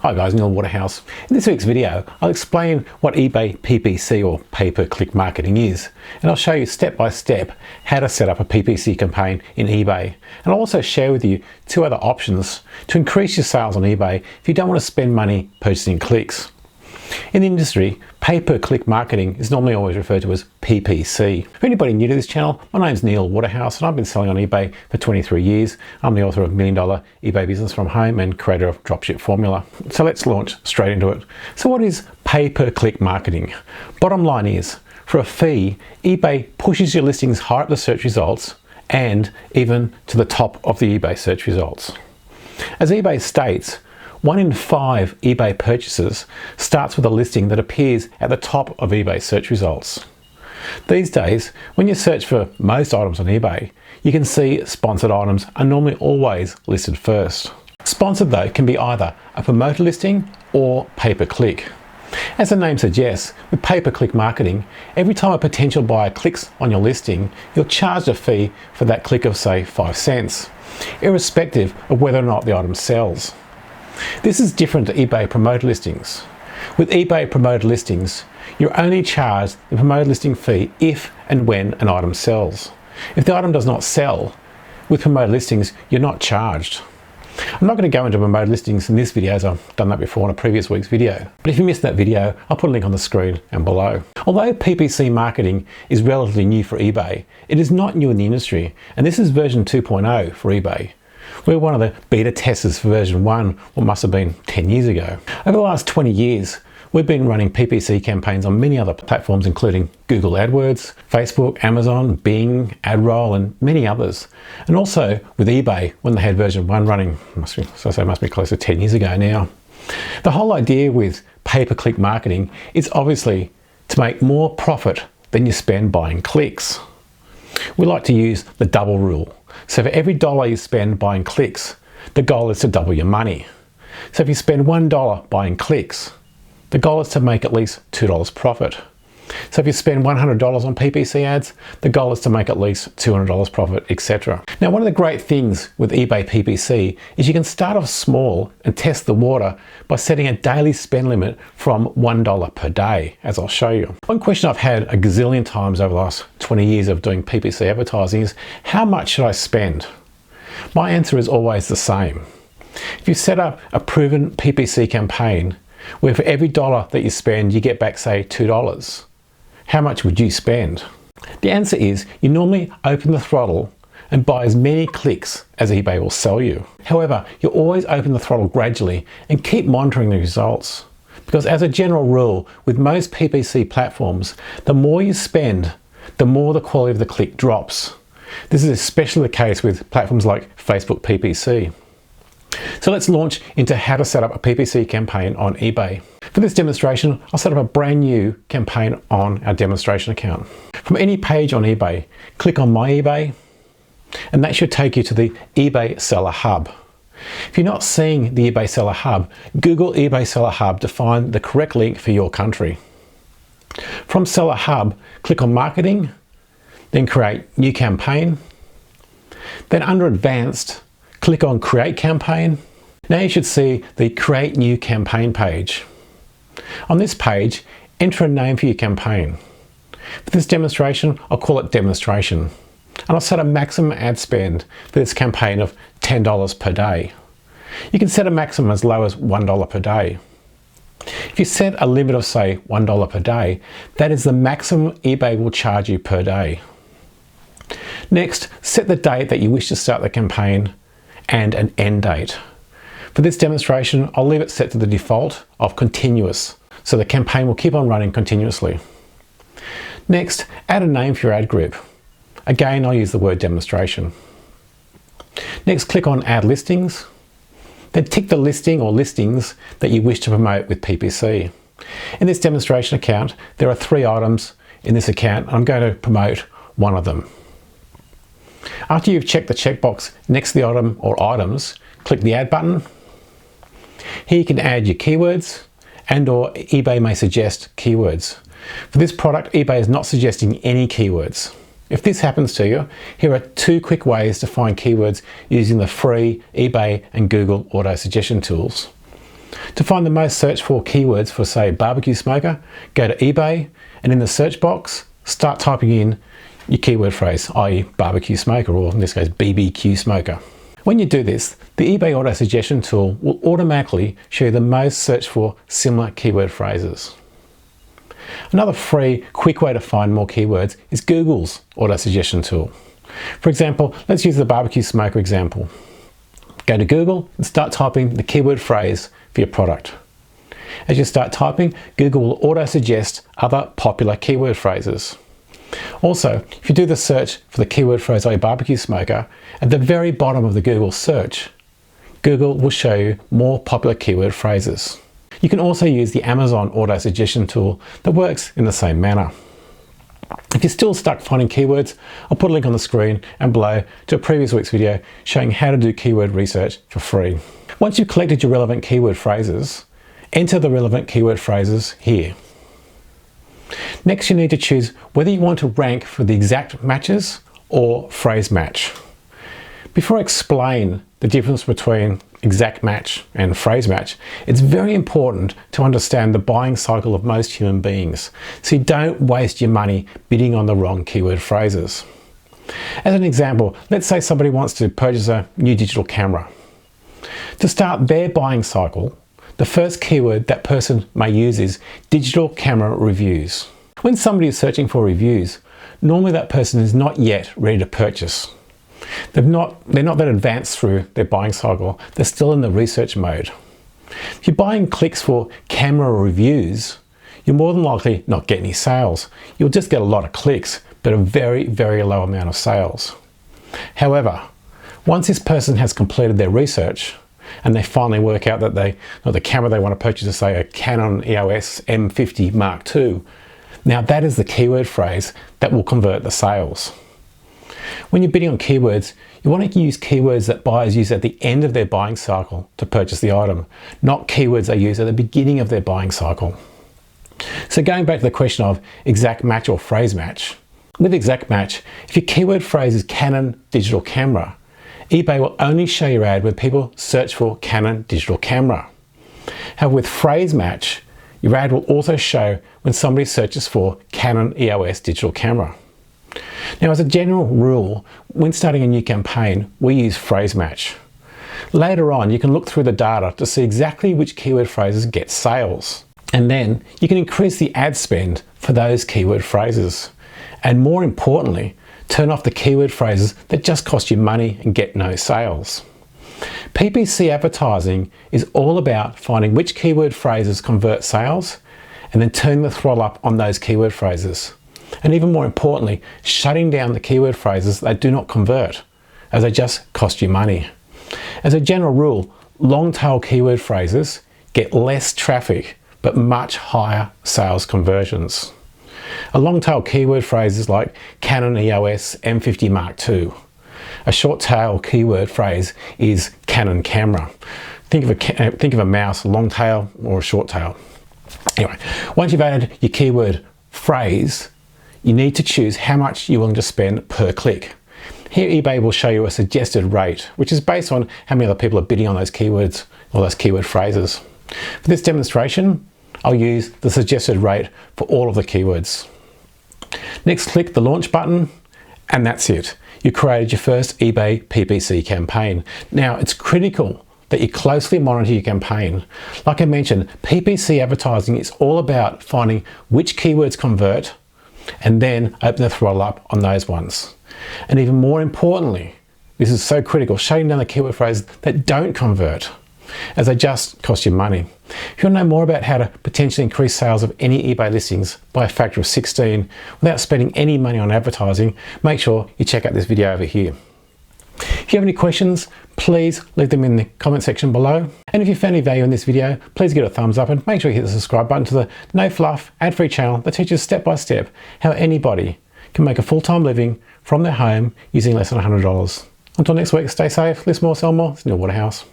Hi guys, Neil Waterhouse. In this week's video, I'll explain what eBay PPC or pay-per-click marketing is, and I'll show you step by step how to set up a PPC campaign in eBay. And I'll also share with you two other options to increase your sales on eBay if you don't want to spend money purchasing clicks. In the industry, pay-per-click marketing is normally always referred to as PPC. For anybody new to this channel, my name's Neil Waterhouse and I've been selling on eBay for 23 years. I'm the author of $1 Million eBay Business from Home and creator of Dropship Formula. So let's launch straight into it. So what is pay-per-click marketing? Bottom line is, for a fee, eBay pushes your listings higher up the search results and even to the top of the eBay search results. As eBay states, 1 in 5 eBay purchases starts with a listing that appears at the top of eBay search results. These days, when you search for most items on eBay, you can see sponsored items are normally always listed first. Sponsored though can be either a promoted listing or pay-per-click. As the name suggests, with pay-per-click marketing, every time a potential buyer clicks on your listing, you'll charge a fee for that click of say 5 cents, irrespective of whether or not the item sells. This is different to eBay promoted listings. With eBay promoted listings, you're only charged the promoted listing fee if and when an item sells. If the item does not sell, with promoted listings, you're not charged. I'm not going to go into promoted listings in this video as I've done that before in a previous week's video. But if you missed that video, I'll put a link on the screen and below. Although PPC marketing is relatively new for eBay, it is not new in the industry, and this is version 2.0 for eBay. We're one of the beta testers for version 1, what must have been 10 years ago. Over the last 20 years, we've been running PPC campaigns on many other platforms, including Google AdWords, Facebook, Amazon, Bing, AdRoll, and many others. And also with eBay, when they had version 1 running, must be close to 10 years ago now. The whole idea with pay-per-click marketing is obviously to make more profit than you spend buying clicks. We like to use the double rule. So for every dollar you spend buying clicks, the goal is to double your money. So if you spend $1 buying clicks, the goal is to make at least $2 profit. So if you spend $100 on PPC ads, the goal is to make at least $200 profit, etc. Now, one of the great things with eBay PPC is you can start off small and test the water by setting a daily spend limit from $1 per day, as I'll show you. One question I've had a gazillion times over the last 20 years of doing PPC advertising is, how much should I spend? My answer is always the same. If you set up a proven PPC campaign where for every dollar that you spend, you get back, say, $2, how much would you spend? The answer is you normally open the throttle and buy as many clicks as eBay will sell you. However, you always open the throttle gradually and keep monitoring the results. Because as a general rule, with most PPC platforms, the more you spend, the more the quality of the click drops. This is especially the case with platforms like Facebook PPC. So let's launch into how to set up a PPC campaign on eBay. For this demonstration, I'll set up a brand new campaign on our demonstration account. From any page on eBay, click on My eBay, and that should take you to the eBay Seller Hub. If you're not seeing the eBay Seller Hub, Google eBay Seller Hub to find the correct link for your country. From Seller Hub, click on Marketing, then Create New Campaign. Then under Advanced, click on Create Campaign. Now you should see the Create New Campaign page. On this page, enter a name for your campaign. For this demonstration, I'll call it Demonstration. And I'll set a maximum ad spend for this campaign of $10 per day. You can set a maximum as low as $1 per day. If you set a limit of, say, $1 per day, that is the maximum eBay will charge you per day. Next, set the date that you wish to start the campaign and an end date. For this demonstration, I'll leave it set to the default of continuous, so the campaign will keep on running continuously. Next, add a name for your ad group. Again, I'll use the word demonstration. Next, click on Add Listings. Then tick the listing or listings that you wish to promote with PPC. In this demonstration account, there are 3 items in this account. I'm going to promote one of them. After you've checked the checkbox next to the item or items, click the Add button. Here you can add your keywords, and/or eBay may suggest keywords. For this product, eBay is not suggesting any keywords. If this happens to you, here are 2 quick ways to find keywords using the free eBay and Google auto suggestion tools. To find the most searched for keywords for, say, barbecue smoker, go to eBay and in the search box, start typing in your keyword phrase, i.e. barbecue smoker, or in this case, BBQ smoker. When you do this, the eBay auto suggestion tool will automatically show you the most searched for similar keyword phrases. Another free, quick way to find more keywords is Google's auto suggestion tool. For example, let's use the barbecue smoker example. Go to Google and start typing the keyword phrase for your product. As you start typing, Google will auto suggest other popular keyword phrases. Also, if you do the search for the keyword phrase a barbecue smoker, at the very bottom of the Google search, Google will show you more popular keyword phrases. You can also use the Amazon auto suggestion tool that works in the same manner. If you're still stuck finding keywords, I'll put a link on the screen and below to a previous week's video showing how to do keyword research for free. Once you've collected your relevant keyword phrases, enter the relevant keyword phrases here. Next, you need to choose whether you want to rank for the exact matches or phrase match. Before I explain the difference between exact match and phrase match, it's very important to understand the buying cycle of most human beings, so you don't waste your money bidding on the wrong keyword phrases. As an example, let's say somebody wants to purchase a new digital camera. To start their buying cycle, the first keyword that person may use is digital camera reviews. When somebody is searching for reviews, normally that person is not yet ready to purchase. They're not that advanced through their buying cycle. They're still in the research mode. If you're buying clicks for camera reviews, you'll more than likely not get any sales. You'll just get a lot of clicks, but a very, very low amount of sales. However, once this person has completed their research and they finally work out that the camera they want to purchase is, say, a Canon EOS M50 Mark II, now that is the keyword phrase that will convert the sales. When you're bidding on keywords, you want to use keywords that buyers use at the end of their buying cycle to purchase the item, not keywords they use at the beginning of their buying cycle. So going back to the question of exact match or phrase match, with exact match, if your keyword phrase is Canon digital camera, eBay will only show your ad when people search for Canon digital camera. However, with phrase match, your ad will also show when somebody searches for Canon EOS digital camera. Now, as a general rule, when starting a new campaign, we use phrase match. Later on, you can look through the data to see exactly which keyword phrases get sales. And then you can increase the ad spend for those keyword phrases. And more importantly, turn off the keyword phrases that just cost you money and get no sales. PPC advertising is all about finding which keyword phrases convert sales and then turning the throttle up on those keyword phrases. And even more importantly, shutting down the keyword phrases that do not convert, as they just cost you money. As a general rule, long tail keyword phrases get less traffic but much higher sales conversions. A long tail keyword phrase is like Canon EOS M50 Mark II. A short tail keyword phrase is Canon camera. Think of a mouse, a long tail or a short tail. Anyway, once you've added your keyword phrase, you need to choose how much you're willing to spend per click. Here eBay will show you a suggested rate, which is based on how many other people are bidding on those keywords or those keyword phrases. For this demonstration, I'll use the suggested rate for all of the keywords. Next, click the launch button, and that's it. You created your first eBay PPC campaign. Now, it's critical that you closely monitor your campaign. Like I mentioned, PPC advertising is all about finding which keywords convert and then open the throttle up on those ones. And even more importantly, this is so critical, shutting down the keyword phrases that don't convert, as they just cost you money. If you want to know more about how to potentially increase sales of any eBay listings by a factor of 16 without spending any money on advertising, make sure you check out this video over here. If you have any questions, please leave them in the comment section below. And if you found any value in this video, please give it a thumbs up and make sure you hit the subscribe button to the no fluff, ad-free channel that teaches step by step how anybody can make a full-time living from their home using less than $100. Until next week, stay safe, list more, sell more. It's Neil Waterhouse.